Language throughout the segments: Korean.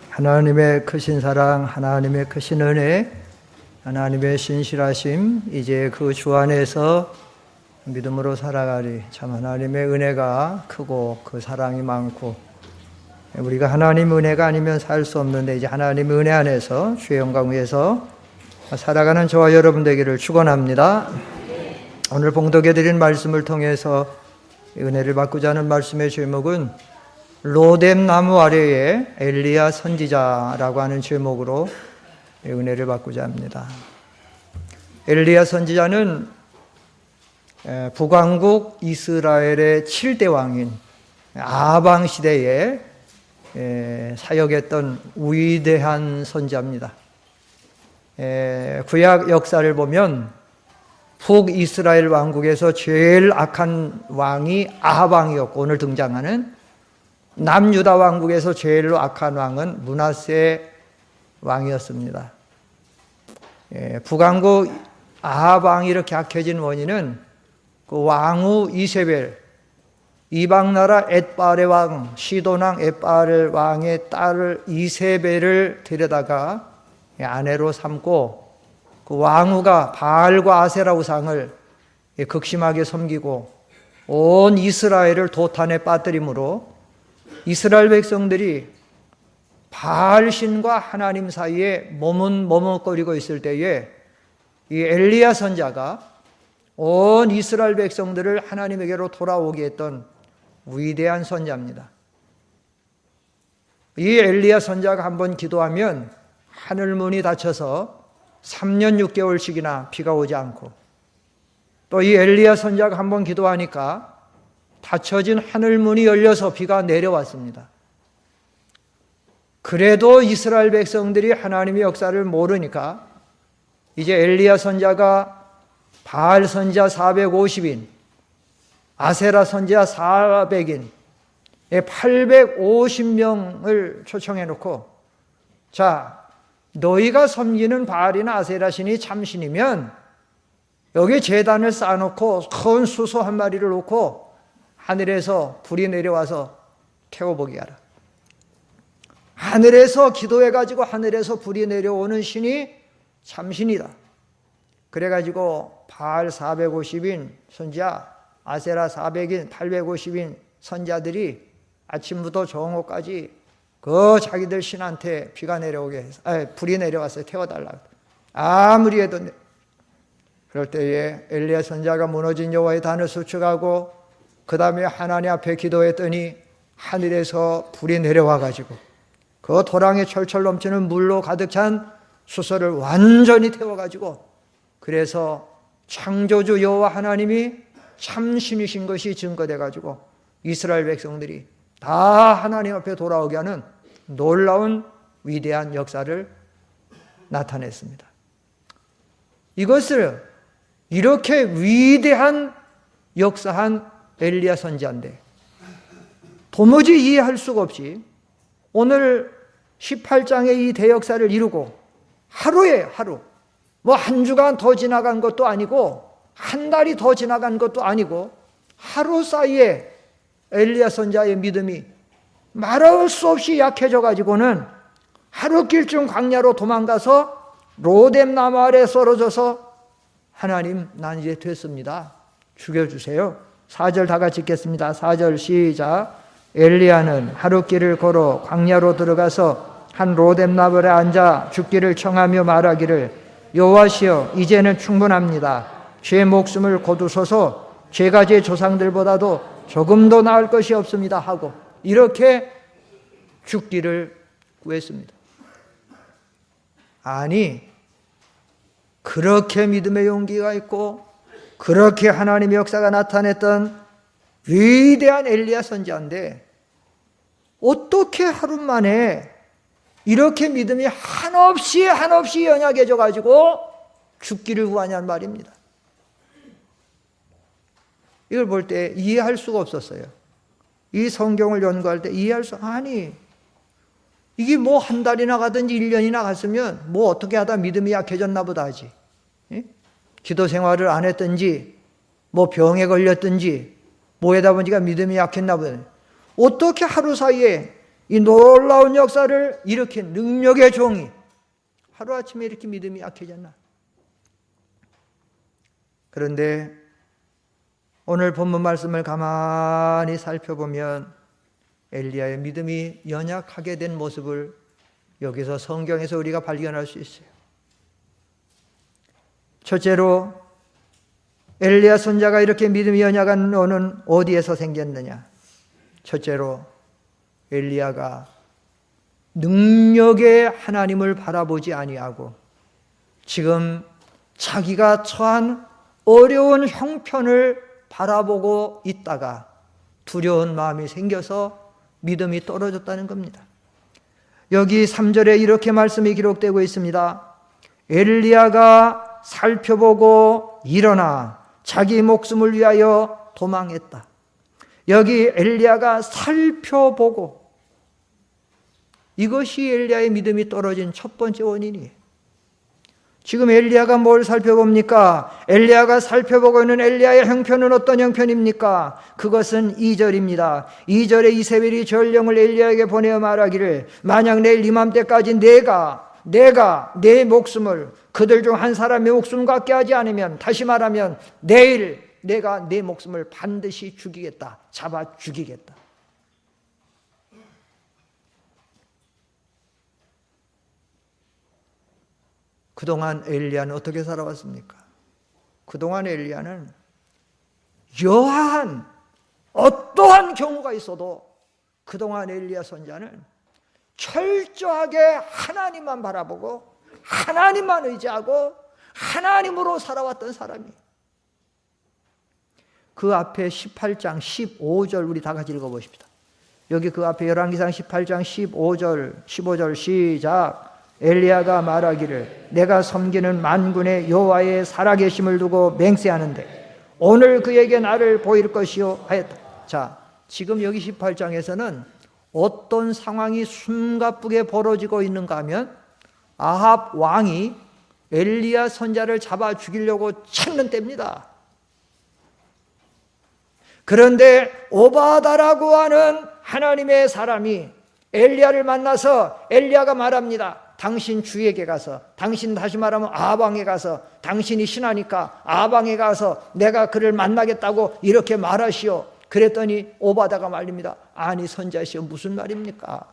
하나님의 크신 사랑, 하나님의 크신 은혜, 하나님의 신실하심, 이제 그 주 안에서 믿음으로 살아가리. 참 하나님의 은혜가 크고 그 사랑이 많고, 우리가 하나님 은혜가 아니면 살 수 없는데 이제 하나님 은혜 안에서 주의 영광 위에서 살아가는 저와 여러분 되기를 축원합니다. 오늘 봉독해 드린 말씀을 통해서 은혜를 받고자 하는 말씀의 제목은 로뎀 나무 아래에 엘리야 선지자라고 하는 제목으로 은혜를 받고자 합니다. 엘리야 선지자는 북왕국 이스라엘의 7대 왕인 아방 시대에 사역했던 위대한 선지자입니다. 구약 역사를 보면 북이스라엘 왕국에서 제일 악한 왕이 아방이었고, 오늘 등장하는 남유다 왕국에서 제일로 악한 왕은 므낫세 왕이었습니다. 북왕국 아합왕이 이렇게 악해진 원인은 그 왕후 이세벨, 이방나라 엣바레 왕, 시돈왕 엣바레 왕의 딸을 이세벨을 데려다가 아내로 삼고, 그 왕후가 바알과 아세라 우상을 극심하게 섬기고 온 이스라엘을 도탄에 빠뜨림으로 이스라엘 백성들이 바알 신과 하나님 사이에 머뭇거리고 있을 때에 이 엘리야 선지자가 온 이스라엘 백성들을 하나님에게로 돌아오게 했던 위대한 선지자입니다. 이 엘리야 선지자가 한번 기도하면 하늘문이 닫혀서 3년 6개월씩이나 비가 오지 않고, 또 이 엘리야 선지자가 한번 기도하니까 닫혀진 하늘문이 열려서 비가 내려왔습니다. 그래도 이스라엘 백성들이 하나님의 역사를 모르니까 이제 엘리야 선지자가 바알 선지자 450인, 아세라 선지자 400인, 850명을 초청해 놓고, 자, 너희가 섬기는 바알이나 아세라 신이 참신이면 여기 제단을 쌓아놓고 큰 수소 한 마리를 놓고 하늘에서 불이 내려와서 태워보게 하라. 하늘에서 기도해가지고 하늘에서 불이 내려오는 신이 참신이다. 그래가지고 바알 450인 선지자, 아세라 400인, 850인 선지자들이 아침부터 정오까지 그 자기들 신한테 비가 내려오게 해서, 불이 내려왔어요. 태워달라고. 아무리 해도 그럴 때에 엘리야 선지자가 무너진 여호와의 단을 수축하고 그 다음에 하나님 앞에 기도했더니 하늘에서 불이 내려와가지고 그 도랑에 철철 넘치는 물로 가득 찬 수소를 완전히 태워가지고, 그래서 창조주 여호와 하나님이 참신이신 것이 증거돼가지고 이스라엘 백성들이 다 하나님 앞에 돌아오게 하는 놀라운 위대한 역사를 나타냈습니다. 이것을 이렇게 위대한 역사한 엘리야 선지자인데 도무지 이해할 수가 없이 오늘 18장의 이 대역사를 이루고 하루에 하루, 뭐 한 주간 더 지나간 것도 아니고 한 달이 더 지나간 것도 아니고 하루 사이에 엘리야 선지자의 믿음이 말할 수 없이 약해져 가지고는 하루길쯤 광야로 도망가서 로뎀 나무 아래 쓰러져서 하나님, 난 이제 됐습니다. 죽여주세요. 4절 다 같이 읽겠습니다. 4절 시작. 엘리야는 하루길을 걸어 광야로 들어가서 한 로뎀 나무 아래 앉아 죽기를 청하며 말하기를, 여호와시여 이제는 충분합니다. 제 목숨을 거두소서. 제가 제 조상들보다도 조금도 나을 것이 없습니다 하고 이렇게 죽기를 구했습니다. 아니, 그렇게 믿음의 용기가 있고 그렇게 하나님의 역사가 나타냈던 위대한 엘리야 선지자인데 어떻게 하루 만에 이렇게 믿음이 한없이 연약해져 가지고 죽기를 구하냐는 말입니다. 이걸 볼 때 이해할 수가 없었어요. 이 성경을 연구할 때 아니, 이게 뭐 한 달이나 가든지 1년이나 갔으면 뭐 어떻게 하다 믿음이 약해졌나 보다 하지. 기도 생활을 안 했든지 뭐 병에 걸렸든지 뭐에다 보니까 믿음이 약했나 보다. 어떻게 하루 사이에 이 놀라운 역사를 일으킨 능력의 종이 하루아침에 이렇게 믿음이 약해졌나? 그런데 오늘 본문 말씀을 가만히 살펴보면 엘리야의 믿음이 연약하게 된 모습을 여기서 성경에서 우리가 발견할 수 있어요. 첫째로 엘리야 선지자가 이렇게 믿음이 연약한 노는 어디에서 생겼느냐? 첫째로 엘리야가 능력의 하나님을 바라보지 아니하고 지금 자기가 처한 어려운 형편을 바라보고 있다가 두려운 마음이 생겨서 믿음이 떨어졌다는 겁니다. 여기 3절에 이렇게 말씀이 기록되고 있습니다. 엘리야가 살펴보고 일어나 자기 목숨을 위하여 도망했다. 여기 엘리야가 살펴보고, 이것이 엘리야의 믿음이 떨어진 첫 번째 원인이에요. 지금 엘리야가 뭘 살펴봅니까? 엘리야가 살펴보고 있는 엘리야의 형편은 어떤 형편입니까? 그것은 2절입니다. 2절에 이세벨이 전령을 엘리야에게 보내어 말하기를 만약 내일 이맘때까지 내가 내 목숨을 그들 중 한 사람의 목숨 같게 하지 않으면, 다시 말하면 내일 내가 내 목숨을 반드시 죽이겠다. 잡아 죽이겠다. 그동안 엘리야는 어떻게 살아왔습니까? 그동안 엘리야는 여하한 어떠한 경우가 있어도 그동안 엘리야 선지자는 철저하게 하나님만 바라보고 하나님만 의지하고 하나님으로 살아왔던 사람이에요. 그 앞에 18장 15절 우리 다 같이 읽어보십시다. 여기 그 앞에 열왕기상 18장 15절 시작. 엘리야가 말하기를 내가 섬기는 만군의 여호와의 살아계심을 두고 맹세하는데 오늘 그에게 나를 보일 것이요 하였다. 자, 지금 여기 18장에서는 어떤 상황이 숨가쁘게 벌어지고 있는가 하면 아합 왕이 엘리야 선지자를 잡아 죽이려고 찾는 때입니다. 그런데 오바다라고 하는 하나님의 사람이 엘리야를 만나서 엘리야가 말합니다. 당신 주에게 가서, 당신 다시 말하면 아방에 가서, 당신이 신하니까 아방에 가서 내가 그를 만나겠다고 이렇게 말하시오. 그랬더니 오바다가 말립니다. 아니 선지자시여, 무슨 말입니까?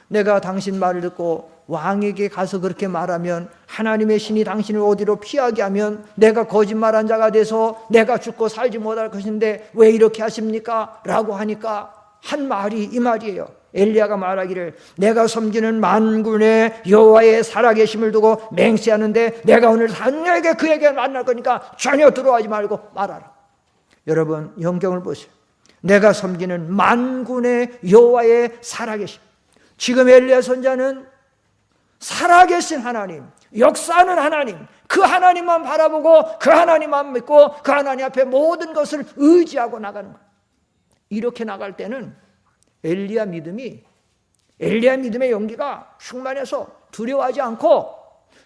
내가 당신 말을 듣고 왕에게 가서 그렇게 말하면 하나님의 신이 당신을 어디로 피하게 하면 내가 거짓말한 자가 돼서 내가 죽고 살지 못할 것인데 왜 이렇게 하십니까? 라고 하니까 한 말이 이 말이에요. 엘리야가 말하기를 내가 섬기는 만군의 여호와의 살아계심을 두고 맹세하는데 내가 오늘 당연하게 그에게 만날 거니까 전혀 들어가지 말고 말하라. 여러분 성경을 보세요. 내가 섬기는 만군의 여호와의 살아계심. 지금 엘리야 선지자는 살아계신 하나님, 역사하는 하나님, 그 하나님만 바라보고 그 하나님만 믿고 그 하나님 앞에 모든 것을 의지하고 나가는 거예요. 이렇게 나갈 때는 엘리야 믿음의 용기가 충만해서 두려워하지 않고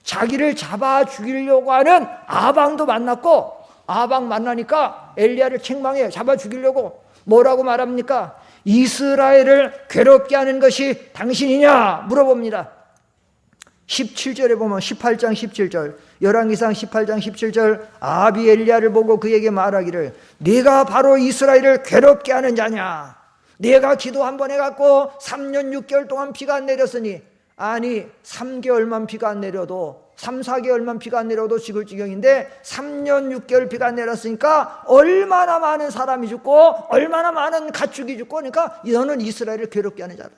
자기를 잡아 죽이려고 하는 아방도 만났고, 아방 만나니까 엘리야를 책망해요. 잡아 죽이려고. 뭐라고 말합니까? 이스라엘을 괴롭게 하는 것이 당신이냐 물어봅니다. 17절에 보면 18장 17절 열왕기상 18장 17절 아합이 엘리야를 보고 그에게 말하기를 네가 바로 이스라엘을 괴롭게 하는 자냐? 네가 기도 한 번 해갖고 3년 6개월 동안 비가 안 내렸으니, 아니 3개월만 비가 안 내려도 3, 4개월만 비가 안 내려도 죽을 지경인데 3년 6개월 비가 안 내렸으니까 얼마나 많은 사람이 죽고 얼마나 많은 가축이 죽고, 그러니까 너는 이스라엘을 괴롭게 하는 자다.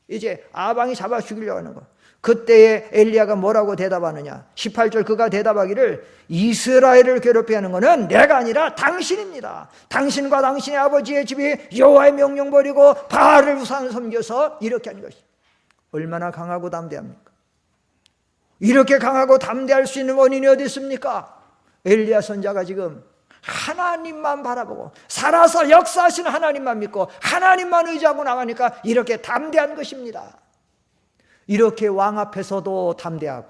이제 아방이 잡아 죽이려고 하는 거. 그때에 엘리야가 뭐라고 대답하느냐? 18절 그가 대답하기를 이스라엘을 괴롭게 하는 것은 내가 아니라 당신입니다. 당신과 당신의 아버지의 집이 여호와의 명령 버리고 바알을 우상을 섬겨서 이렇게 하는 것이 얼마나 강하고 담대합니까? 이렇게 강하고 담대할 수 있는 원인이 어디 있습니까? 엘리야 선지자가 지금 하나님만 바라보고 살아서 역사하시는 하나님만 믿고 하나님만 의지하고 나가니까 이렇게 담대한 것입니다. 이렇게 왕 앞에서도 담대하고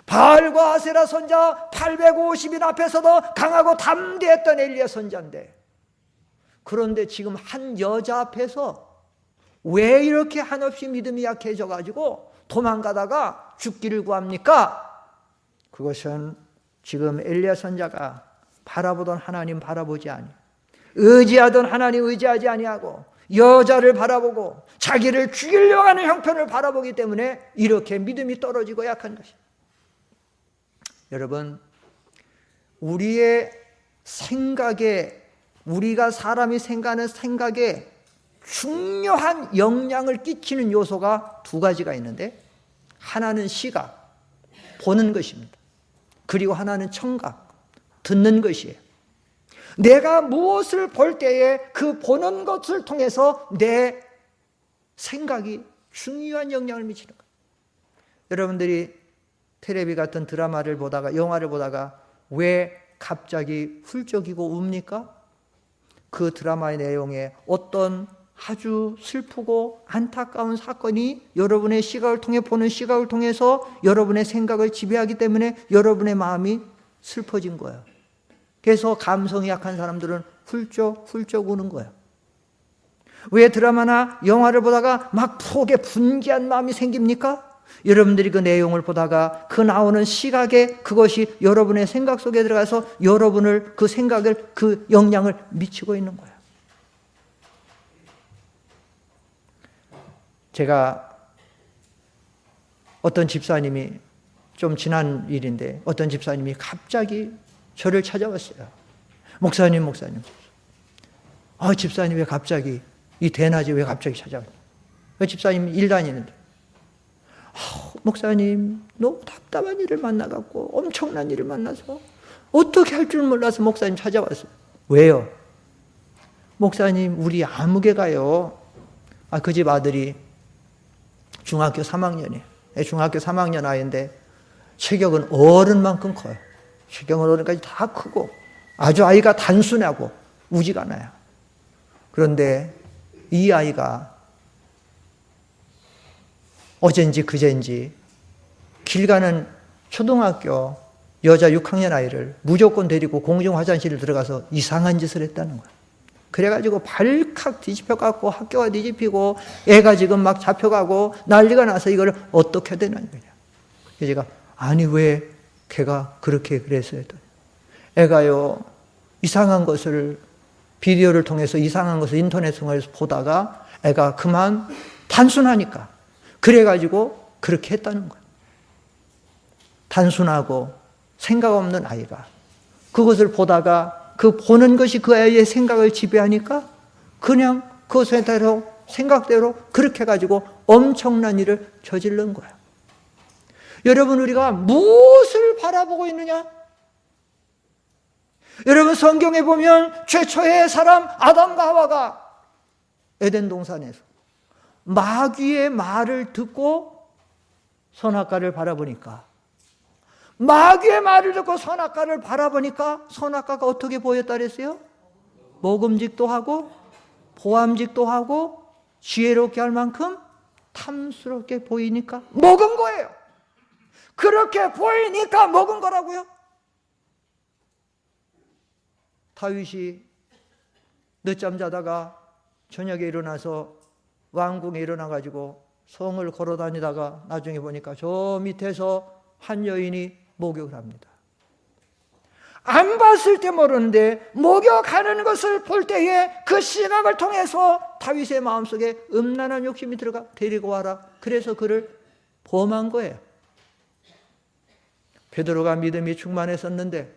바알과 아세라 선지자 850인 앞에서도 강하고 담대했던 엘리야 선지자인데, 그런데 지금 한 여자 앞에서 왜 이렇게 한없이 믿음이 약해져가지고 도망가다가 죽기를 구합니까? 그것은 지금 엘리야 선지자가 바라보던 하나님 바라보지 아니, 의지하던 하나님 의지하지 아니하고 여자를 바라보고 자기를 죽이려고 하는 형편을 바라보기 때문에 이렇게 믿음이 떨어지고 약한 것입니다. 여러분, 우리의 생각에, 우리가 사람이 생각하는 생각에 중요한 영향을 끼치는 요소가 두 가지가 있는데, 하나는 시각, 보는 것입니다. 그리고 하나는 청각, 듣는 것이에요. 내가 무엇을 볼 때에 그 보는 것을 통해서 내 생각이 중요한 영향을 미치는 거예요. 여러분들이 텔레비 같은 드라마를 보다가, 영화를 보다가 왜 갑자기 훌쩍이고 웁니까? 그 드라마의 내용에 어떤 아주 슬프고 안타까운 사건이 여러분의 시각을 통해, 보는 시각을 통해서 여러분의 생각을 지배하기 때문에 여러분의 마음이 슬퍼진 거예요. 그래서 감성이 약한 사람들은 훌쩍 우는 거예요. 왜 드라마나 영화를 보다가 막 폭에 분개한 마음이 생깁니까? 여러분들이 그 내용을 보다가 그 나오는 시각에 그것이 여러분의 생각 속에 들어가서 여러분을, 그 생각을, 그 영향을 미치고 있는 거예요. 제가 어떤 집사님이, 좀 지난 일인데 어떤 집사님이 갑자기 저를 찾아왔어요. 목사님. 집사님 왜 갑자기, 이 대낮에 왜 갑자기 찾아왔냐. 그 집사님 일 다니는데, 목사님 너무 답답한 일을 만나갖고 엄청난 일을 만나서 어떻게 할 줄 몰라서 목사님 찾아왔어요. 왜요? 목사님, 우리 아무개 가요. 그 집 아들이 중학교 3학년이에요. 중학교 3학년 아이인데 체격은 어른만큼 커요. 체격은 어른까지 다 크고 아주 아이가 단순하고 우지가 나요. 그런데 이 아이가 어젠지 그젠지 길 가는 초등학교 여자 6학년 아이를 무조건 데리고 공중 화장실을 들어가서 이상한 짓을 했다는 거예요. 그래가지고 발칵 뒤집혀갖고 학교가 뒤집히고 애가 지금 막 잡혀가고 난리가 나서 이걸 어떻게 해야 되는 거냐. 그래서 제가, 아니 왜 걔가 그렇게 그랬어요 했더니, 애가요 이상한 것을, 비디오를 통해서 이상한 것을 인터넷 통해서 보다가 애가 그만 단순하니까 그래가지고 그렇게 했다는 거예요. 단순하고 생각 없는 아이가 그것을 보다가 그 보는 것이 그 아이의 생각을 지배하니까 그냥 그 생각대로 그렇게 해가지고 엄청난 일을 저지른 거예요. 여러분, 우리가 무엇을 바라보고 있느냐? 여러분, 성경에 보면 최초의 사람 아담과 하와가 에덴 동산에서 마귀의 말을 듣고 선악과를 바라보니까, 마귀의 말을 듣고 선악과를 바라보니까 선악과가 어떻게 보였다 그랬어요? 먹음직도 하고 보암직도 하고 지혜롭게 할 만큼 탐스럽게 보이니까 먹은 거예요. 그렇게 보이니까 먹은 거라고요. 다윗이 늦잠 자다가 저녁에 일어나서 왕궁에 일어나가지고 성을 걸어 다니다가 나중에 보니까 저 밑에서 한 여인이 목욕을 합니다. 안 봤을 때 모르는데 목욕하는 것을 볼 때에 그 시각을 통해서 다윗의 마음속에 음란한 욕심이 들어가, 데리고 와라. 그래서 그를 범한 거예요. 베드로가 믿음이 충만했었는데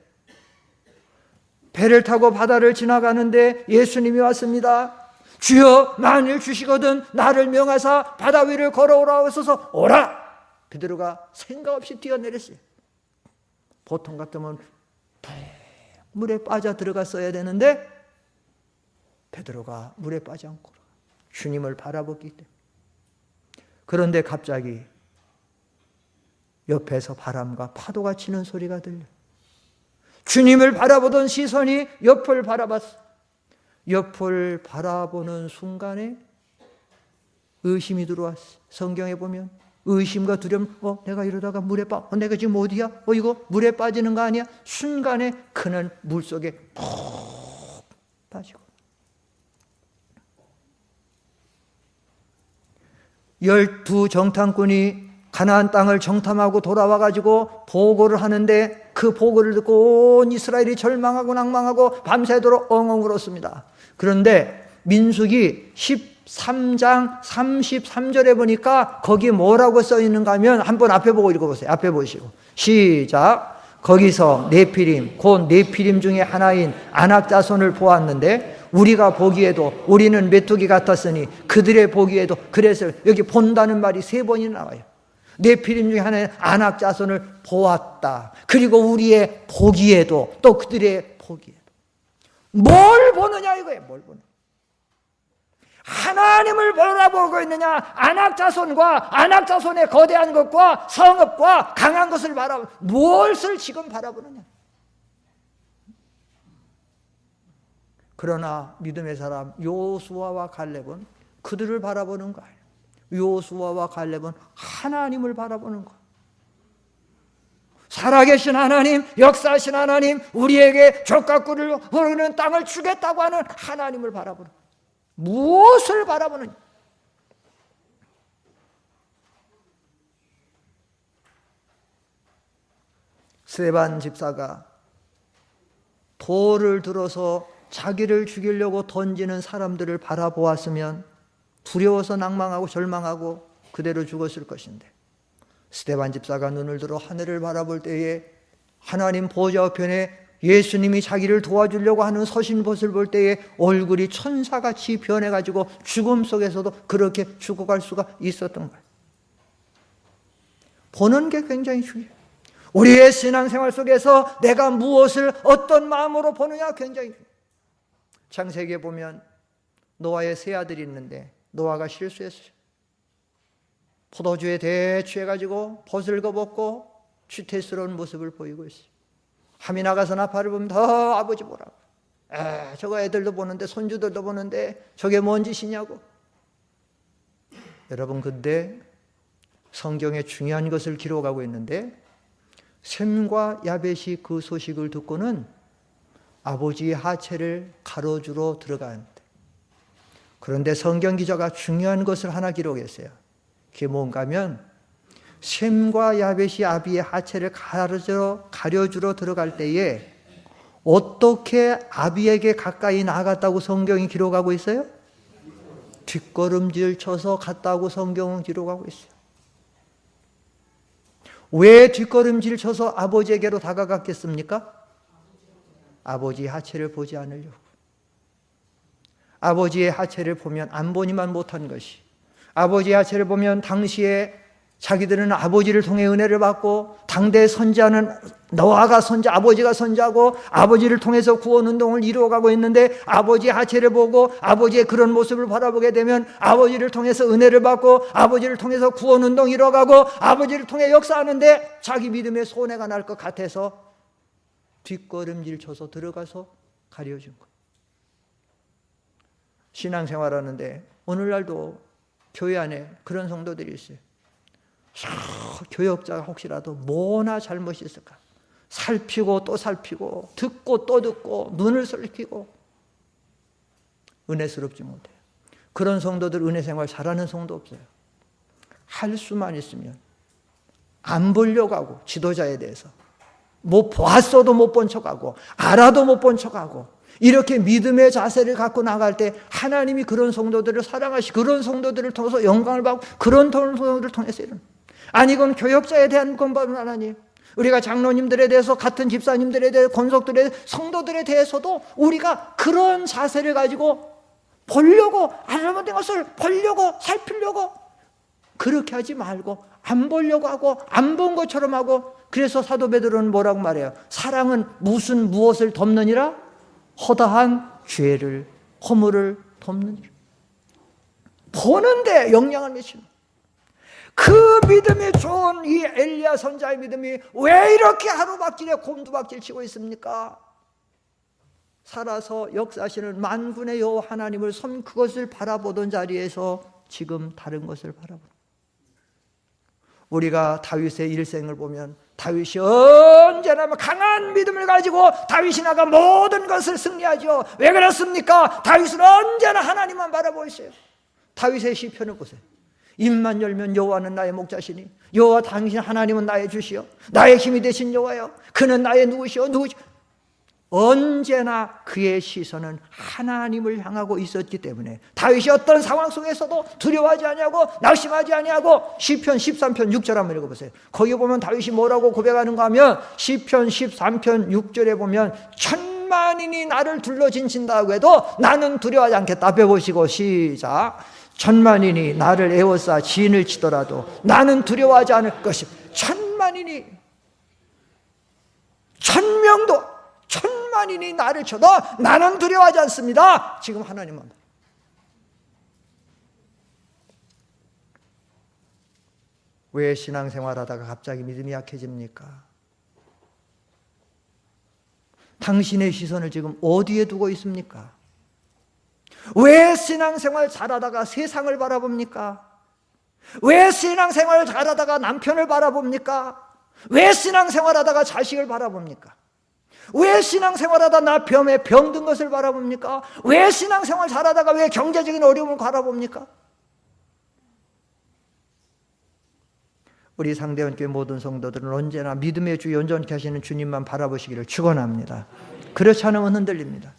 배를 타고 바다를 지나가는데 예수님이 왔습니다. 주여, 만일 주시거든 나를 명하사 바다 위를 걸어오라 하소서. 오라! 베드로가 생각 없이 뛰어내렸어요. 보통 같으면 물에 빠져 들어갔어야 되는데 베드로가 물에 빠지 않고 주님을 바라보기 때문에. 그런데 갑자기 옆에서 바람과 파도가 치는 소리가 들려. 주님을 바라보던 시선이 옆을 바라봤어. 옆을 바라보는 순간에 의심이 들어왔어. 성경에 보면 의심과 두려움, 내가 이러다가 물에 내가 지금 어디야? 이거 물에 빠지는 거 아니야? 순간에 그는 물속에 푹 빠지고. 12 정탐꾼이 가나안 땅을 정탐하고 돌아와가지고 보고를 하는데 그 보고를 듣고 온 이스라엘이 절망하고 낭망하고 밤새도록 엉엉 울었습니다. 그런데 민수기 13장 33절에 보니까 거기 뭐라고 써 있는가 하면 한번 앞에 보고 읽어보세요. 앞에 보시고 시작. 거기서 네피림 곧 네피림 중에 하나인 아낙 자손을 보았는데 우리가 보기에도 우리는 메뚜기 같았으니 그들의 보기에도 그래서 여기 본다는 말이 3번이 나와요. 네피림 중에 하나인 아낙 자손을 보았다. 그리고 우리의 보기에도 또 그들의 보기에도 뭘 보느냐 이거예요. 뭘 보느냐. 하나님을 바라보고 있느냐, 아낙 자손의 거대한 것과 성읍과 강한 것을 무엇을 지금 바라보느냐. 그러나 믿음의 사람 요수아와 갈렙은 그들을 바라보는 거예요. 요수아와 갈렙은 하나님을 바라보는 거예요. 살아계신 하나님, 역사하신 하나님, 우리에게 젖과 꿀을 흐르는 땅을 주겠다고 하는 하나님을 바라보는 거예요. 무엇을 바라보느냐? 스데반 집사가 돌을 들어서 자기를 죽이려고 던지는 사람들을 바라보았으면 두려워서 낭망하고 절망하고 그대로 죽었을 것인데, 스데반 집사가 눈을 들어 하늘을 바라볼 때에 하나님 보좌 우편에 예수님이 자기를 도와주려고 하는 서신 것을 볼 때에 얼굴이 천사같이 변해가지고 죽음 속에서도 그렇게 죽어갈 수가 있었던 거예요. 보는 게 굉장히 중요해요. 우리의 신앙생활 속에서 내가 무엇을 어떤 마음으로 보느냐 굉장히 중요해요. 창세기에 보면 노아의 세 아들이 있는데 노아가 실수했어요. 포도주에 대취해가지고 벗을 거벗고 추태스러운 모습을 보이고 있어요. 함이 나가서 나팔을 보면 더 아버지 보라고. 저거 애들도 보는데 손주들도 보는데 저게 뭔 짓이냐고. 여러분, 근데 성경에 중요한 것을 기록하고 있는데 셈과 야벳이 그 소식을 듣고는 아버지의 하체를 가로주러 들어가는데, 그런데 성경 기자가 중요한 것을 하나 기록했어요. 그게 뭔가 하면 셈과 야벳이 아비의 하체를 가려주러 들어갈 때에 어떻게 아비에게 가까이 나갔다고 성경이 기록하고 있어요? 뒷걸음질 쳐서 갔다고 성경은 기록하고 있어요. 왜 뒷걸음질 쳐서 아버지에게로 다가갔겠습니까? 아버지의 하체를 보지 않으려고. 아버지의 하체를 보면 안 보니만 못한 것이, 아버지의 하체를 보면 당시에 자기들은 아버지를 통해 은혜를 받고 당대 선지자는 노아가 선지, 아버지가 선지하고 아버지를 통해서 구원운동을 이루어가고 있는데 아버지의 하체를 보고 아버지의 그런 모습을 바라보게 되면 아버지를 통해서 은혜를 받고 아버지를 통해서 구원운동 이루어가고 아버지를 통해 역사하는데 자기 믿음에 손해가 날 것 같아서 뒷걸음질 쳐서 들어가서 가려준 거예요. 신앙생활하는데 오늘날도 교회 안에 그런 성도들이 있어요. 교역자가 혹시라도 뭐나 잘못이 있을까 살피고 또 살피고 듣고 또 듣고 눈을 슬키고 은혜스럽지 못해요. 그런 성도들 은혜생활 잘하는 성도 없어요. 할 수만 있으면 안 보려고 하고, 지도자에 대해서 뭐 보았어도 못 본 척하고 알아도 못 본 척하고, 이렇게 믿음의 자세를 갖고 나갈 때 하나님이 그런 성도들을 사랑하시고 그런 성도들을 통해서 영광을 받고 그런 성도들을 통해서 이런, 아니 이건 교역자에 대한 건법은 하나님, 우리가 장로님들에 대해서, 같은 집사님들에 대해서, 권속들에 대해서, 성도들에 대해서도 우리가 그런 자세를 가지고 보려고, 잘못된 것을 보려고 살피려고 그렇게 하지 말고 안 보려고 하고 안 본 것처럼 하고. 그래서 사도 베드로는 뭐라고 말해요? 사랑은 무엇을 덮느니라? 허다한 죄를, 허물을 덮느니라. 보는데 영향을 미치는, 그 믿음이 좋은 이 엘리야 선지자의 믿음이 왜 이렇게 하루박질에 곰두박질 치고 있습니까? 살아서 역사하시는 만군의 여호와 하나님을 그것을 바라보던 자리에서 지금 다른 것을 바라보는, 우리가 다윗의 일생을 보면 다윗이 언제나 강한 믿음을 가지고 다윗이 나가 모든 것을 승리하죠. 왜 그렇습니까? 다윗은 언제나 하나님만 바라보고 있어요. 다윗의 시편을 보세요. 입만 열면 여호와는 나의 목자시니 여호와 당신 하나님은 나의 주시요 나의 힘이 되신 여호와요 그는 나의 누구시요 언제나 그의 시선은 하나님을 향하고 있었기 때문에 다윗이 어떤 상황 속에서도 두려워하지 아니하고 낙심하지 아니하고 시편 13편 6절 한번 읽어보세요. 거기 보면 다윗이 뭐라고 고백하는가 하면 시편 13편 6절에 보면 천만인이 나를 둘러진친다고 해도 나는 두려워하지 않겠다. 앞에 보시고 시작. 천만인이 나를 에워싸 지인을 치더라도 나는 두려워하지 않을 것이. 천만인이 천만인이 나를 쳐도 나는 두려워하지 않습니다. 지금 하나님은 왜 신앙생활하다가 갑자기 믿음이 약해집니까? 당신의 시선을 지금 어디에 두고 있습니까? 왜 신앙생활 잘하다가 세상을 바라봅니까? 왜 신앙생활 잘하다가 남편을 바라봅니까? 왜 신앙생활하다가 자식을 바라봅니까? 왜 신앙생활하다 나 병든 것을 바라봅니까? 왜 신앙생활 잘하다가 왜 경제적인 어려움을 바라봅니까? 우리 상대원교회 모든 성도들은 언제나 믿음의 주 온전케 하시는 주님만 바라보시기를 축원합니다. 그렇지 않으면 흔들립니다.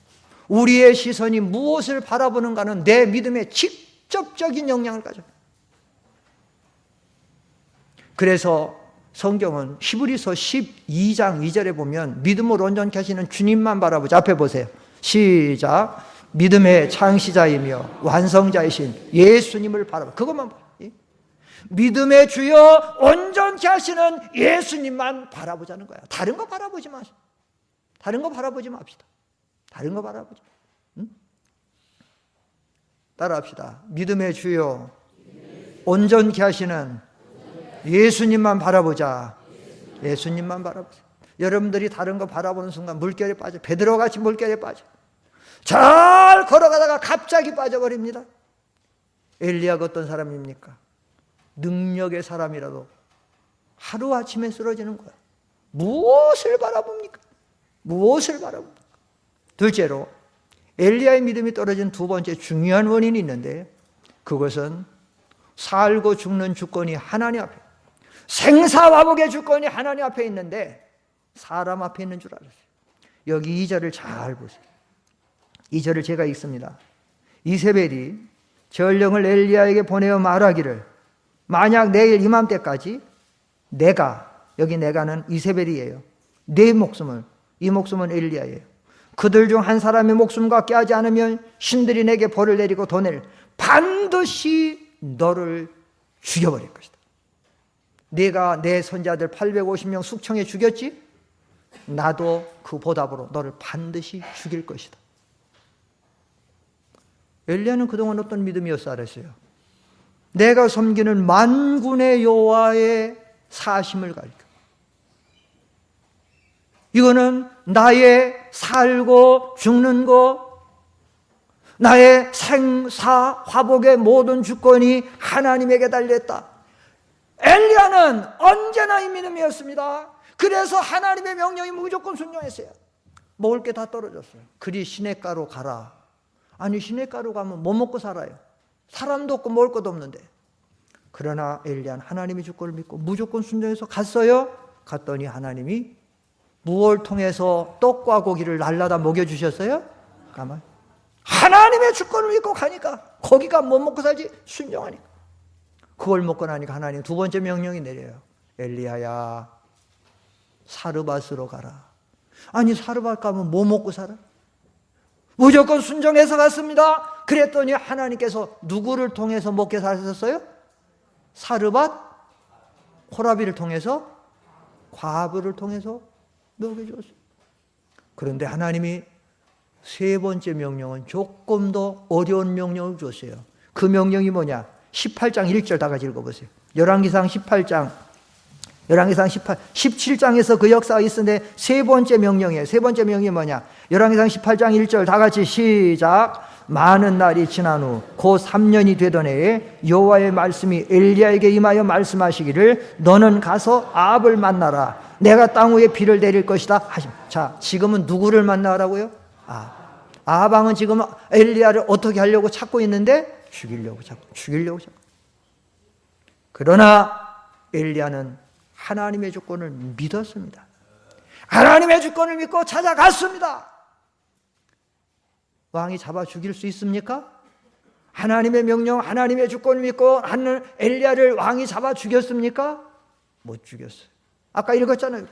우리의 시선이 무엇을 바라보는가는 내 믿음에 직접적인 영향을 가져요. 그래서 성경은 히브리서 12장 2절에 보면 믿음으로 온전케 하시는 주님만 바라보자. 앞에 보세요. 시작. 믿음의 창시자이며 완성자이신 예수님을 바라봐. 그것만 봐. 믿음의 주여 온전케 하시는 예수님만 바라보자는 거야. 다른 거 바라보지 마세요. 다른 거 바라보지 맙시다. 다른 거 바라보지. 응? 따라합시다. 믿음의 주여 온전케 하시는 예수님만 바라보자. 예수님만 바라보자. 여러분들이 다른 거 바라보는 순간 물결에 빠져. 베드로와 같이 물결에 빠져. 잘 걸어가다가 갑자기 빠져버립니다. 엘리야가 어떤 사람입니까? 능력의 사람이라도 하루아침에 쓰러지는 거야. 무엇을 바라봅니까? 무엇을 바라봅니까? 둘째로 엘리야의 믿음이 떨어진 두 번째 중요한 원인이 있는데 그것은 살고 죽는 주권이 하나님 앞에, 생사화복의 주권이 하나님 앞에 있는데 사람 앞에 있는 줄 알았어요. 여기 2절을 잘 보세요. 2절을 제가 읽습니다. 이세벨이 전령을 엘리야에게 보내어 말하기를 만약 내일 이맘때까지 내가, 여기 내가는 이세벨이에요. 내 목숨을, 이 목숨은 엘리야예요. 그들 중 한 사람의 목숨과 깨하지 않으면 신들이 내게 벌을 내리고 돈을 반드시 너를 죽여버릴 것이다. 네가 내 선자들 850명 숙청해 죽였지? 나도 그 보답으로 너를 반드시 죽일 것이다. 엘리야는 그동안 어떤 믿음이었어 알았어요? 내가 섬기는 만군의 여호와의 사심을 가리켜. 이거는 나의 살고 죽는 것, 나의 생사 화복의 모든 주권이 하나님에게 달렸다. 엘리야는 언제나 이 믿음이었습니다. 그래서 하나님의 명령이 무조건 순종했어요. 먹을 게 다 떨어졌어요. 그리 시냇가로 가라. 아니 시냇가로 가면 뭐 먹고 살아요? 사람도 없고 먹을 것도 없는데. 그러나 엘리야는 하나님의 주권을 믿고 무조건 순종해서 갔어요. 갔더니 하나님이 무엇을 통해서 떡과 고기를 날라다 먹여주셨어요? 가만. 하나님의 주권을 믿고 가니까 거기가 뭐 먹고 살지? 순종하니까. 그걸 먹고 나니까 하나님 두 번째 명령이 내려요. 엘리야야 사르밧으로 가라. 아니 사르밧 가면 뭐 먹고 살아? 무조건 순종해서 갔습니다. 그랬더니 하나님께서 누구를 통해서 먹게 하셨어요? 사르밧 호라비를 통해서, 과부를 통해서 먹여줬어요. 그런데 하나님이 세 번째 명령은 조금 더 어려운 명령을 줬어요. 그 명령이 뭐냐? 18장 1절 다 같이 읽어보세요. 열왕기상 18장, 17장에서 그 역사가 있었는데 세 번째 명령이에요. 세 번째 명령이 뭐냐? 열왕기상 18장 1절 다 같이 시작. 많은 날이 지난 후 곧 3년이 되던 해에 여호와의 말씀이 엘리야에게 임하여 말씀하시기를 너는 가서 아합을 만나라. 내가 땅 위에 비를 내릴 것이다 하심. 자, 지금은 누구를 만나라고요? 아합 왕은 지금 엘리야를 어떻게 하려고 찾고 있는데 죽이려고 찾고. 그러나 엘리야는 하나님의 주권을 믿었습니다. 하나님의 주권을 믿고 찾아갔습니다. 왕이 잡아 죽일 수 있습니까? 하나님의 명령, 하나님의 주권을 믿고 하는 엘리야를 왕이 잡아 죽였습니까? 못 죽였어요. 아까 읽었잖아요.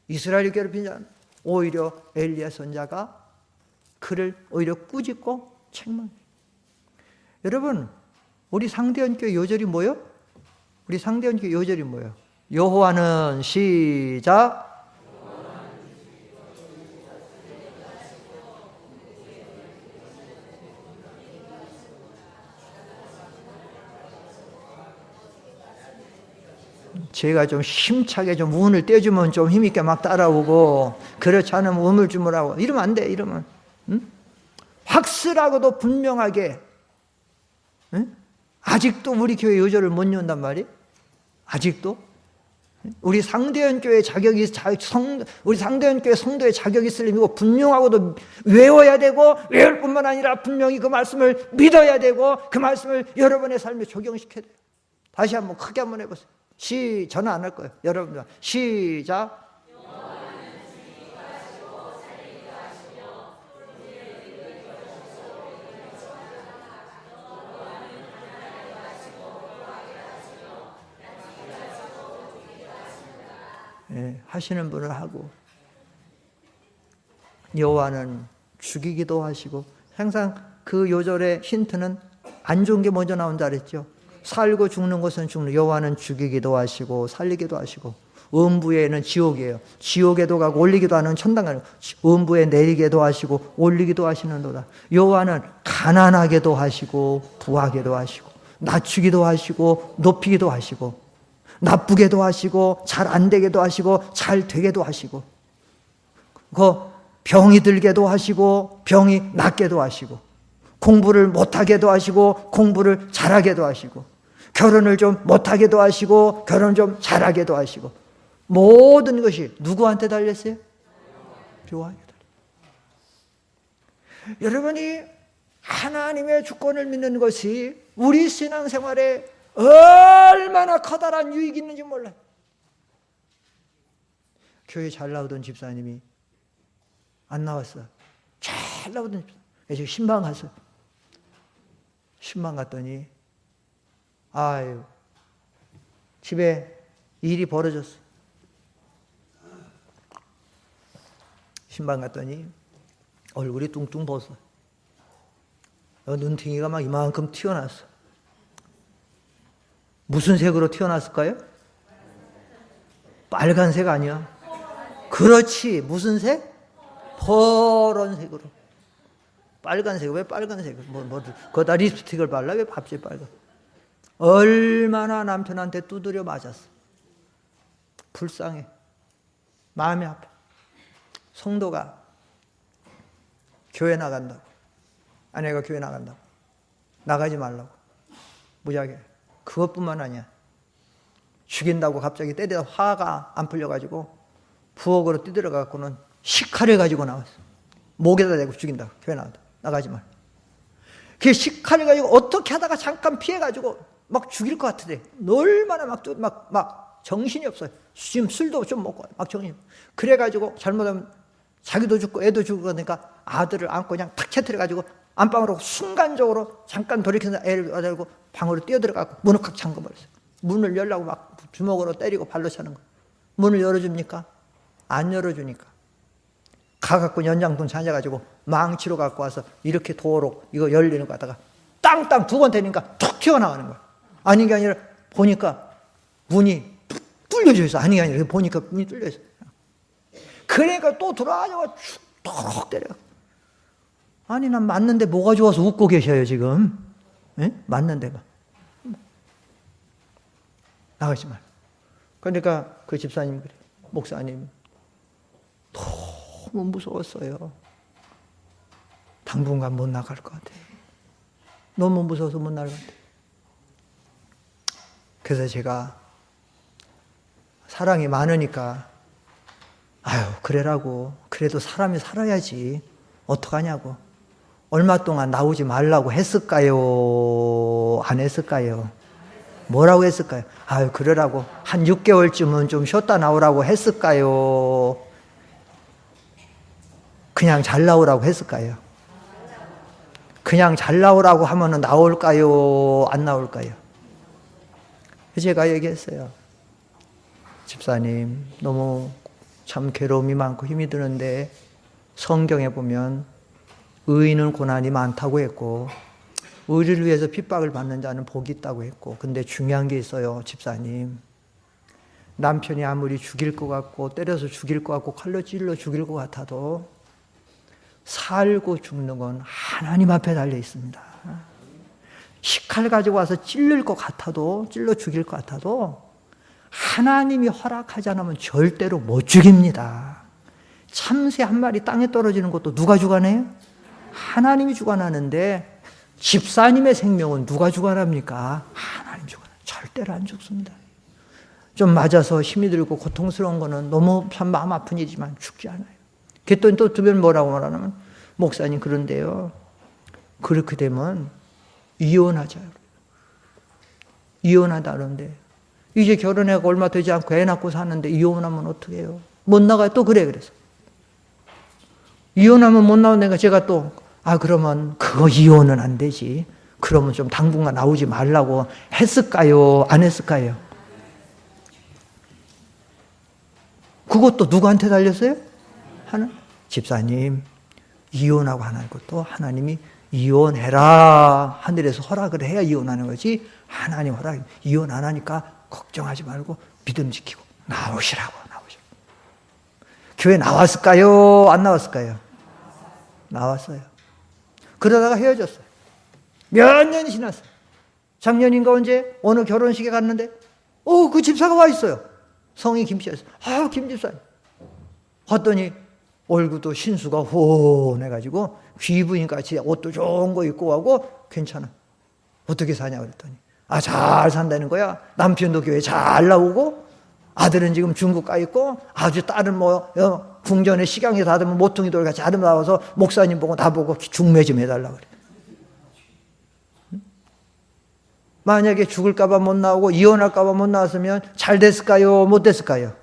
이스라엘을 괴롭힌 자는 오히려 엘리야 선자가 그를 오히려 꾸짖고 책망해요. 여러분, 우리 상대원교회 요절이 뭐예요? 우리 상대원교회 요절이 뭐예요? 여호와는 시작. 제가 좀 힘차게 좀 운을 떼주면 좀 힘있게 막 따라오고, 그렇지 않으면 우물쭈물하고 이러면 안 돼. 이러면 확실하고도 분명하게, 아직도 우리 교회 요절을 못 외운단 말이에요. 아직도 우리 상대원 교회 자격이 우리 상대원 교회 성도의 자격이 있을 의미고 분명하고도 외워야 되고, 외울 뿐만 아니라 분명히 그 말씀을 믿어야 되고, 그 말씀을 여러분의 삶에 적용시켜야 돼요. 다시 한번 크게 한번 해보세요. 저는 안 할 거예요. 여러분 시작. 네, 하시는 분을 하고, 여호와는 죽이기도 하시고, 항상 그 요절의 힌트는 안 좋은 게 먼저 나온다 그랬죠. 살고 죽는 것은 죽는, 여호와는 죽이기도 하시고 살리기도 하시고, 음부에는 지옥이에요. 지옥에도 가고 올리기도 하는 천당 가는, 음부에 내리게도 하시고 올리기도 하시는도다. 여호와는 가난하게도 하시고 부하게도 하시고, 낮추기도 하시고 높이기도 하시고, 나쁘게도 하시고 잘 안 되게도 하시고 잘 되게도 하시고, 그 병이 들게도 하시고 병이 낫게도 하시고, 공부를 못하게도 하시고 공부를 잘하게도 하시고, 결혼을 좀 못하게도 하시고 결혼을 좀 잘하게도 하시고, 모든 것이 누구한테 달렸어요? 여호와에게 달렸어요. 여러분이 하나님의 주권을 믿는 것이 우리 신앙생활에 얼마나 커다란 유익이 있는지 몰라요. 교회 잘 나오던 집사님이 안 나왔어요. 잘 나오던 집사님. 지금 신방 갔어요. 신방 갔더니 아유, 집에 일이 벌어졌어요. 신방 갔더니 얼굴이 뚱뚱 벗어. 눈탱이가 막 이만큼 튀어나왔어. 무슨 색으로 튀어나왔을까요? 빨간색 아니야? 그렇지. 무슨 색? 파란색으로. 빨간색. 왜 빨간색? 거기다 립스틱을 발라? 왜 갑자기 빨간? 얼마나 남편한테 두드려 맞았어. 불쌍해. 마음이 아파. 성도가 교회 나간다고, 아내가 교회 나간다고, 나가지 말라고 무지하게. 그것뿐만 아니야. 죽인다고 갑자기 때리다 화가 안 풀려가지고 부엌으로 뛰들어가고는 식칼을 가지고 나왔어. 목에다 대고 죽인다고. 교회 나가지 말. 그 식칼을 가지고 어떻게 하다가 잠깐 피해가지고 막 죽일 것 같으대. 얼마나 막 정신이 없어요. 지금 술도 좀 먹고 막 정신. 그래가지고 잘못하면 자기도 죽고 애도 죽고 그러니까 아들을 안고 그냥 탁 채트려가지고 안방으로 순간적으로 잠깐 돌이켜서 애를 가지고 방으로 뛰어들어가고 문을 칵 잠궈버렸어요. 문을 열라고 막 주먹으로 때리고 발로 차는 거. 문을 열어줍니까? 안 열어주니까. 가갖고 연장통 찾아가지고 망치로 갖고 와서 이렇게 도로 이거 열리는 거 하다가 땅땅 두 번 때리니까 툭 튀어나가는 거야. 아닌 게 아니라 보니까 문이 뚫려져 있어. 아닌 게 아니라 보니까 문이 뚫려 있어. 그러니까 또 들어와가지고 툭 때려. 아니, 난 맞는데 뭐가 좋아서 웃고 계셔요 지금? 예? 맞는데 막 나가지 말. 그러니까 그 집사님 그래, 목사님 너무 무서웠어요. 당분간 못 나갈 것 같아요. 너무 무서워서 못 나갈 것 같아요. 그래서 제가 사랑이 많으니까 아유 그래라고, 그래도 사람이 살아야지 어떡하냐고. 얼마 동안 나오지 말라고 했을까요? 안 했을까요? 뭐라고 했을까요? 아유, 그러라고 한 6개월쯤은 좀 쉬었다 나오라고 했을까요? 그냥 잘 나오라고 했을까요? 그냥 잘 나오라고 하면 나올까요? 안 나올까요? 제가 얘기했어요. 집사님, 너무 참 괴로움이 많고 힘이 드는데 성경에 보면 의인은 고난이 많다고 했고 의리를 위해서 핍박을 받는 자는 복이 있다고 했고, 근데 중요한 게 있어요. 집사님, 남편이 아무리 죽일 것 같고 때려서 죽일 것 같고 칼로 찔러 죽일 것 같아도 살고 죽는 건 하나님 앞에 달려 있습니다. 식칼 가지고 와서 찔릴 것 같아도, 찔러 죽일 것 같아도 하나님이 허락하지 않으면 절대로 못 죽입니다. 참새 한 마리 땅에 떨어지는 것도 누가 주관해요? 하나님이 주관하는데 집사님의 생명은 누가 주관합니까? 하나님 주관. 절대로 안 죽습니다. 좀 맞아서 힘이 들고 고통스러운 거는 너무 참 마음 아픈 일이지만 죽지 않아요. 그랬더니 또 주변 뭐라고 말하냐면, 목사님 그런데요, 그렇게 되면 이혼하자요. 이혼하다는데 이제 결혼해서 얼마 되지 않고 애 낳고 사는데 이혼하면 어떻게 해요? 못 나가요. 또 그래서 이혼하면 못 나오니까 제가 또 그러면 그거 이혼은 안 되지. 그러면 좀 당분간 나오지 말라고 했을까요? 안 했을까요? 그것도 누구한테 달렸어요? 집사님, 이혼하고 하는 것도 하나님이 이혼해라 하늘에서 허락을 해야 이혼하는 거지, 하나님 허락, 이혼 안 하니까 걱정하지 말고 믿음 지키고 나오시라고. 교회 나왔을까요? 안 나왔을까요? 나왔어요. 그러다가 헤어졌어요. 몇 년이 지났어요. 작년인가 언제 어느 결혼식에 갔는데 그 집사가 와 있어요. 성이 김씨였어요. 김 집사님. 봤더니 얼굴도 신수가 훤해가지고 귀부인같이 옷도 좋은 거 입고 가고 괜찮아. 어떻게 사냐 그랬더니 잘 산다는 거야. 남편도 교회 잘 나오고 아들은 지금 중국 가 있고 아주 딸은 궁전에 식양에 닫으면 모퉁이 돌같이 아름다워서 목사님 보고 나보고 중매 좀 해달라고 그래. 만약에 죽을까봐 못 나오고 이혼할까봐 못 나왔으면 잘 됐을까요? 못 됐을까요?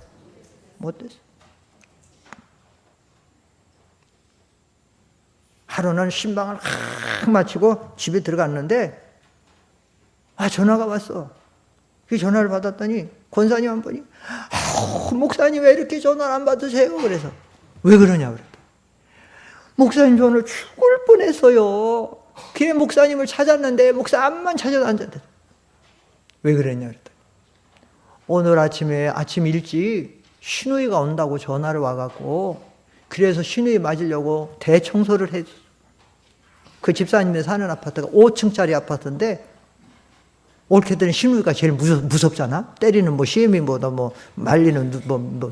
못 됐어요. 하루는 신방을 마치고 집에 들어갔는데 전화가 왔어. 그 전화를 받았더니 권사님 한 분이 목사님 왜 이렇게 전화를 안 받으세요? 그래서 왜 그러냐 그랬더니 목사님 저 오늘 죽을 뻔했어요. 그래 목사님을 찾았는데 목사 암만 찾아도 안 된다. 왜 그랬냐 그랬더니 오늘 아침 일찍 신우이가 온다고 전화를 와갖고 그래서 신우이 맞으려고 대청소를 해줬어. 그 집사님이 사는 아파트가 5층짜리 아파트인데 옳게들은 신우이가 제일 무섭잖아. 때리는 시엠이 말리는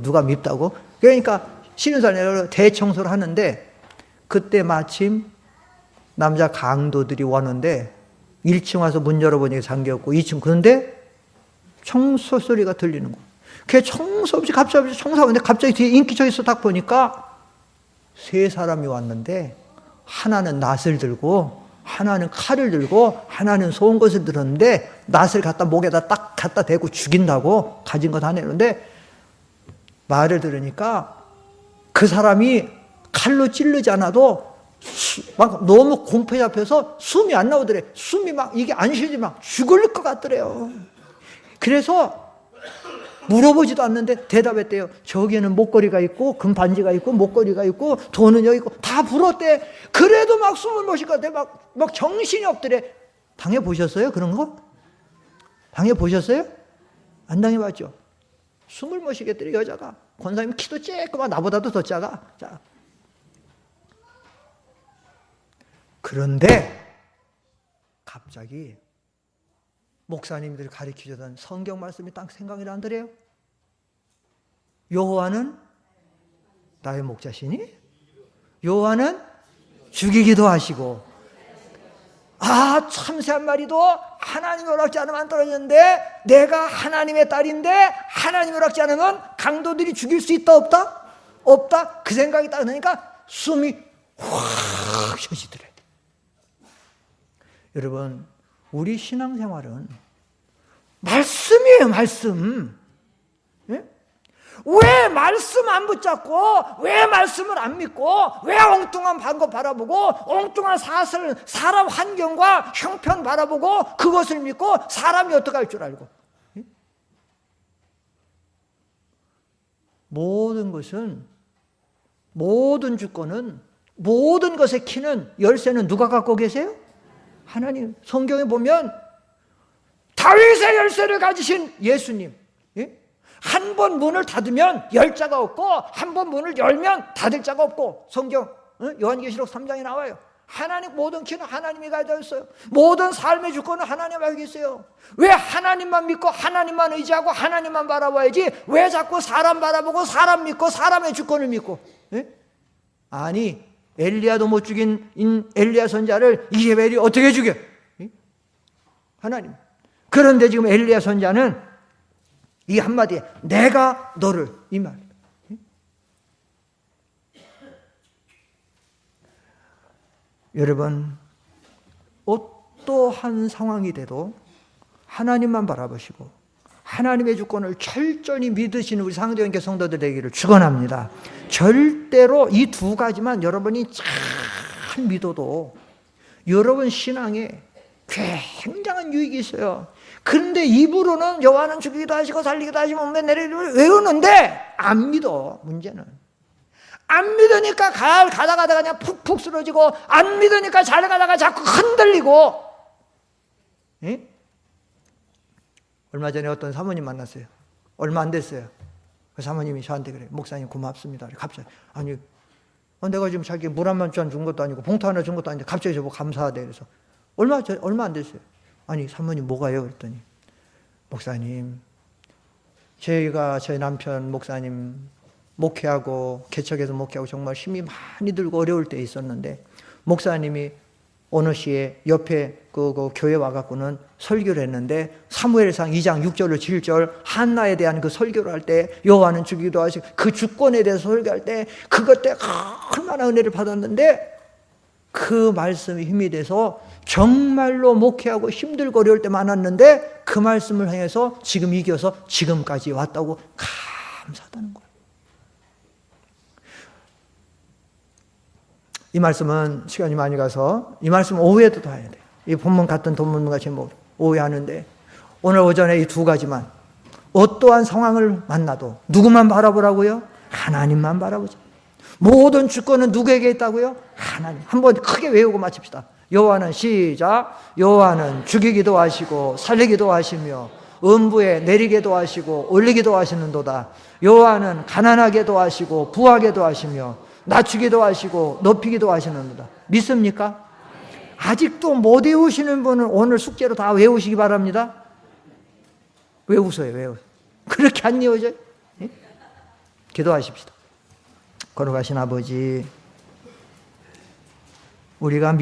누가 밉다고. 그러니까 신우사님이 대청소를 하는데 그때 마침 남자 강도들이 왔는데 1층 와서 문 열어보니까 잠겼고 2층 그런데 청소 소리가 들리는 거야. 걔 청소 없이 갑자기 청소하는데 갑자기 뒤에 인기척에서 딱 보니까 세 사람이 왔는데 하나는 낫을 들고 하나는 칼을 들고 하나는 송곳을 들었는데 낫을 갖다 목에다 딱 갖다 대고 죽인다고 가진 거 다 내는데 말을 들으니까 그 사람이 칼로 찌르지 않아도 막 너무 공포에 잡혀서 숨이 안 나오더래. 숨이 막 이게 안 쉬지 막 죽을 것 같더래요. 그래서 물어보지도 않는데 대답했대요. 저기에는 목걸이가 있고 금반지가 있고 목걸이가 있고 돈은 여기 있고 다 불었대. 그래도 막 숨을 못 쉴 것 같아. 막 정신이 없더래. 당해보셨어요? 그런 거? 당해보셨어요? 안 당해봤죠? 숨을 못 쉬겠더래 여자가. 권사님 키도 쬐끄만 나보다도 더 작아. 자. 그런데 갑자기 목사님들이 가르치려던 성경 말씀이 딱 생각이 나더래요. 여호와는 나의 목자시니 여호와는 죽이기도 하시고 참새 한 마리도 하나님이 허락지 않으면 안 떨어졌는데 내가 하나님의 딸인데 하나님이 허락지 않으면 강도들이 죽일 수 있다 없다? 없다. 그 생각이 딱 나니까 숨이 확 쉬어지더래. 여러분 우리 신앙생활은 말씀이에요, 말씀. 예? 왜 말씀 안 붙잡고, 왜 말씀을 안 믿고, 왜 엉뚱한 방법 바라보고, 엉뚱한 사슬, 사람 환경과 형편 바라보고, 그것을 믿고, 사람이 어떻게 할 줄 알고. 예? 모든 것은, 모든 주권은, 모든 것의 키는, 열쇠는 누가 갖고 계세요? 하나님. 성경에 보면 다윗의 열쇠를 가지신 예수님. 예? 한 번 문을 닫으면 열 자가 없고, 한 번 문을 열면 닫을 자가 없고, 성경 요한계시록 3장에 나와요. 하나님, 모든 키는 하나님이 가지고 있어요. 모든 삶의 주권은 하나님 가지고 있어요. 왜 하나님만 믿고 하나님만 의지하고 하나님만 바라봐야지, 왜 자꾸 사람 바라보고 사람 믿고 사람의 주권을 믿고. 예? 아니, 엘리야도 못 죽인 엘리야 선자를 이세벨이 어떻게 죽여? 하나님. 그런데 지금 엘리야 선자는 이 한마디에 내가 너를, 이 말. 여러분, 어떠한 상황이 돼도 하나님만 바라보시고 하나님의 주권을 철저히 믿으시는 우리 상대원교 성도들 되기를 축원합니다. 절대로 이 두 가지만 여러분이 잘 믿어도 여러분 신앙에 굉장한 유익이 있어요. 그런데 입으로는 여호와는 죽이기도 하시고 살리기도 하시고 옥내 내리기도 외우는데 안 믿어. 문제는 안 믿으니까 가다가 그냥 푹푹 쓰러지고, 안 믿으니까 잘 가다가 자꾸 흔들리고. 예? 얼마 전에 어떤 사모님 만났어요. 얼마 안 됐어요. 그 사모님이 저한테 그래요. 목사님 고맙습니다. 갑자기, 아니, 내가 지금 자기 물 한 잔 준 것도 아니고 봉투 하나 준 것도 아닌데 갑자기 저보고 감사하대. 그래서 얼마 안 됐어요. 아니, 사모님 뭐가요? 그랬더니, 목사님, 저희가 저희 남편 목사님 목회하고 개척해서 목회하고 정말 힘이 많이 들고 어려울 때 있었는데, 목사님이 어느 시에 옆에 그 교회 와갖고는 설교를 했는데, 사무엘상 2장 6절로 7절 한나에 대한 그 설교를 할 때, 여호와는 죽이기도 하시고 그 주권에 대해서 설교할 때 그것 때 얼마나 은혜를 받았는데, 그 말씀이 힘이 돼서 정말로 목회하고 힘들고 어려울 때 많았는데, 그 말씀을 향해서 지금 이겨서 지금까지 왔다고 감사하다는 거예요. 이 말씀은 시간이 많이 가서 이 말씀은 오후에도 다 해야 돼요. 이 본문 같은 본문과 제목 오후하는데, 오늘 오전에 이 두 가지만, 어떠한 상황을 만나도 누구만 바라보라고요? 하나님만 바라보자. 모든 주권은 누구에게 있다고요? 하나님. 한번 크게 외우고 마칩시다. 여호와는, 시작, 여호와는 죽이기도 하시고 살리기도 하시며 음부에 내리게도 하시고 올리기도 하시는도다. 여호와는 가난하게도 하시고 부하게도 하시며 낮추기도 하시고 높이기도 하시는도다. 믿습니까? 아직도 못 외우시는 분은 오늘 숙제로 다 외우시기 바랍니다. 왜 웃어요? 왜 웃어요? 그렇게 안 외워져요? 예? 기도하십시다. 걸어가신 아버지, 우리가